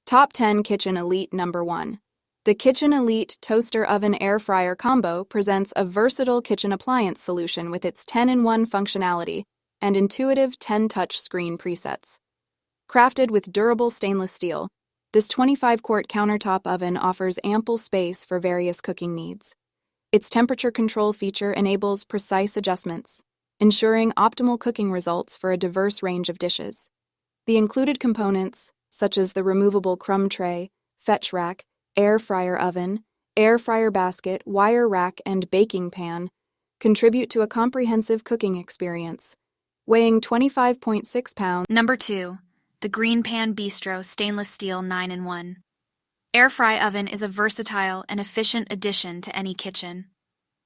Top 10 Kitchen Elite Number 1. The Kitchen Elite Toaster Oven Air Fryer Combo presents a versatile kitchen appliance solution with its 10-in-1 functionality and intuitive 10-touch screen presets. Crafted with durable stainless steel, this 25-quart countertop oven offers ample space for various cooking needs. Its temperature control feature enables precise adjustments, ensuring optimal cooking results for a diverse range of dishes. The included components, such as the removable crumb tray, fetch rack, air fryer oven, air fryer basket, wire rack, and baking pan, contribute to a comprehensive cooking experience. Weighing 25.6 pounds. Number 2. The Green Pan Bistro Stainless Steel 9-in-1. Air fry oven is a versatile and efficient addition to any kitchen.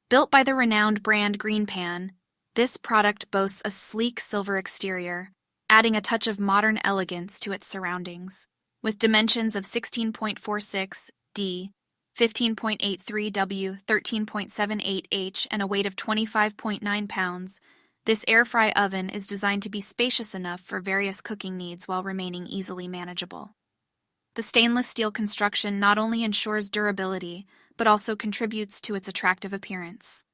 Built by the renowned brand Green Pan, this product boasts a sleek silver exterior, adding a touch of modern elegance to its surroundings. With dimensions of 16.46 d, 15.83 w, 13.78 h, and a weight of 25.9 pounds, this air fry oven is designed to be spacious enough for various cooking needs while remaining easily manageable. The stainless steel construction not only ensures durability, but also contributes to its attractive appearance.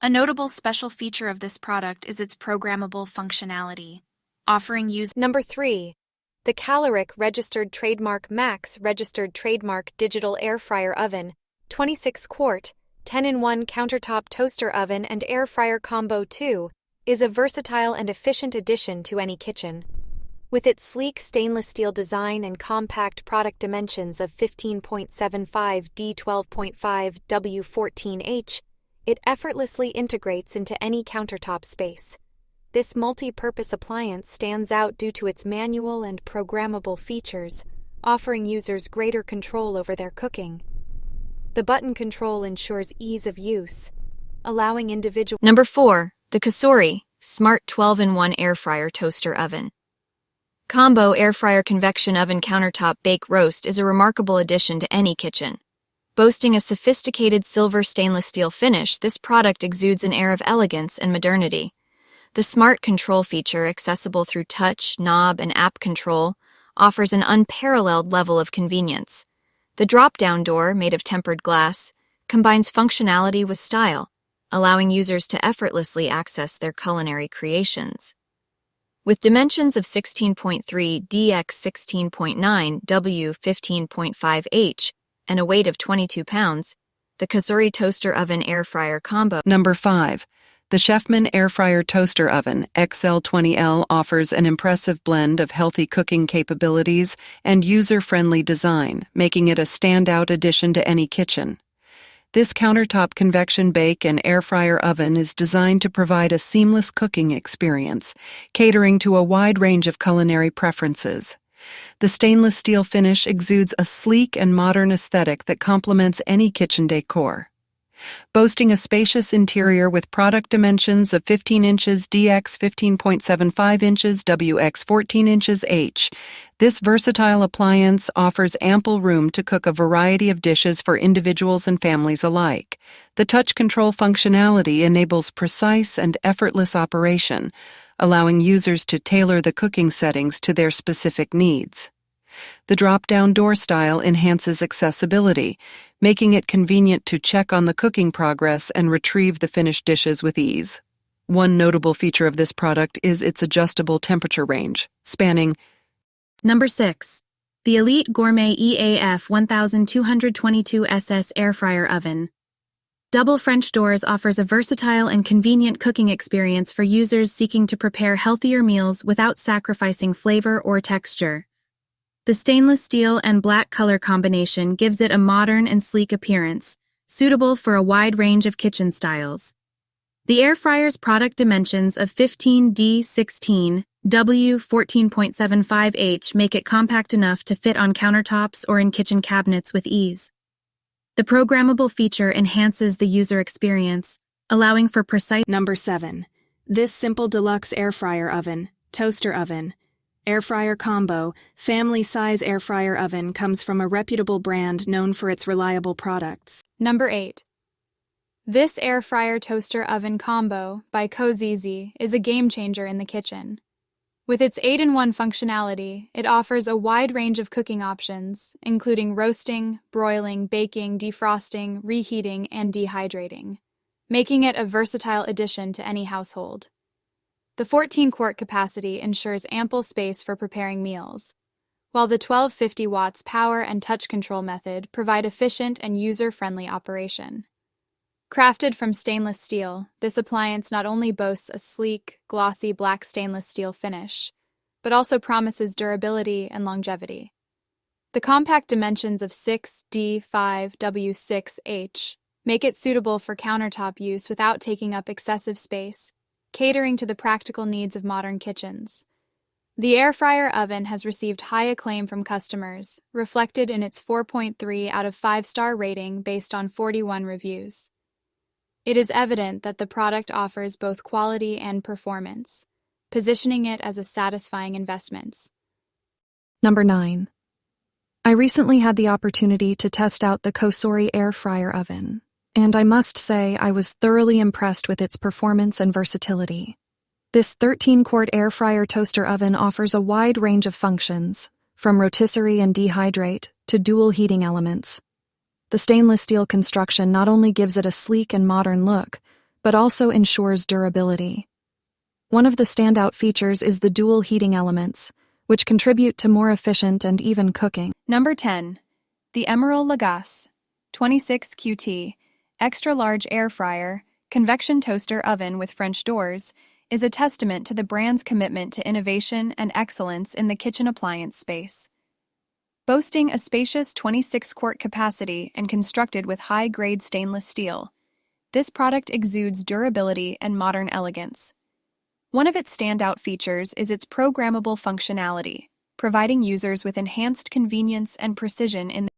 A notable special feature of this product is its programmable functionality, offering users. Number 3. The Caloric Registered Trademark Max Registered Trademark Digital Air Fryer Oven, 26-quart, 10-in-1 countertop toaster oven and air fryer combo 2, is a versatile and efficient addition to any kitchen. With its sleek stainless steel design and compact product dimensions of 15.75 d, 12.5 w, 14 h, it effortlessly integrates into any countertop space. This multi-purpose appliance stands out due to its manual and programmable features, offering users greater control over their cooking. The button control ensures ease of use, allowing individual. Number 4. The Kasori Smart 12-in-1 Air Fryer Toaster Oven. Combo Air Fryer Convection Oven Countertop Bake Roast is a remarkable addition to any kitchen. Boasting a sophisticated silver stainless steel finish, this product exudes an air of elegance and modernity. The Smart Control feature, accessible through touch, knob, and app control, offers an unparalleled level of convenience. The drop-down door, made of tempered glass, combines functionality with style, allowing users to effortlessly access their culinary creations. With dimensions of 16.3 d x 16.9 w, 15.5 h, and a weight of 22 pounds, the Kasori Toaster Oven Air Fryer Combo. Number 5. The Chefman Air Fryer Toaster Oven XL20L offers an impressive blend of healthy cooking capabilities and user-friendly design, making it a standout addition to any kitchen. This countertop convection bake and air fryer oven is designed to provide a seamless cooking experience, catering to a wide range of culinary preferences. The stainless steel finish exudes a sleek and modern aesthetic that complements any kitchen decor. Boasting a spacious interior with product dimensions of 15 inches dx 15.75 inches wx 14 inches h, this versatile appliance offers ample room to cook a variety of dishes for individuals and families alike. The touch control functionality enables precise and effortless operation, allowing users to tailor the cooking settings to their specific needs. The drop-down door style enhances accessibility, making it convenient to check on the cooking progress and retrieve the finished dishes with ease. One notable feature of this product is its adjustable temperature range, spanning. Number 6. The Elite Gourmet EAF 1222 SS Air Fryer Oven. Double French doors offers a versatile and convenient cooking experience for users seeking to prepare healthier meals without sacrificing flavor or texture. The stainless steel and black color combination gives it a modern and sleek appearance, suitable for a wide range of kitchen styles. The air fryer's product dimensions of 15 d 16 w, 14.75 h make it compact enough to fit on countertops or in kitchen cabinets with ease. The programmable feature enhances the user experience, allowing for precise. Number 7. This simple deluxe air fryer oven, toaster oven, Air Fryer Combo, family-size air fryer oven comes from a reputable brand known for its reliable products. Number 8. This air fryer toaster oven combo by Cozizi is a game changer in the kitchen. With its 8-in-1 functionality, it offers a wide range of cooking options, including roasting, broiling, baking, defrosting, reheating, and dehydrating, making it a versatile addition to any household. The 14-quart capacity ensures ample space for preparing meals, while the 1250 watts power and touch control method provide efficient and user-friendly operation. Crafted from stainless steel, this appliance not only boasts a sleek, glossy black stainless steel finish, but also promises durability and longevity. The compact dimensions of 6D5W6H make it suitable for countertop use without taking up excessive space, catering to the practical needs of modern kitchens. The air fryer oven has received high acclaim from customers, reflected in its 4.3 out of 5-star rating based on 41 reviews. It is evident that the product offers both quality and performance, positioning it as a satisfying investment. Number 9. I recently had the opportunity to test out the Kosori air fryer oven, and I must say I was thoroughly impressed with its performance and versatility. This 13-quart air fryer toaster oven offers a wide range of functions, from rotisserie and dehydrate to dual heating elements. The stainless steel construction not only gives it a sleek and modern look, but also ensures durability. One of the standout features is the dual heating elements, which contribute to more efficient and even cooking. Number 10. The Emerald Lagasse 26QT Extra-Large Air Fryer, Convection Toaster Oven with French Doors is a testament to the brand's commitment to innovation and excellence in the kitchen appliance space. Boasting a spacious 26-quart capacity and constructed with high-grade stainless steel, this product exudes durability and modern elegance. One of its standout features is its programmable functionality, providing users with enhanced convenience and precision in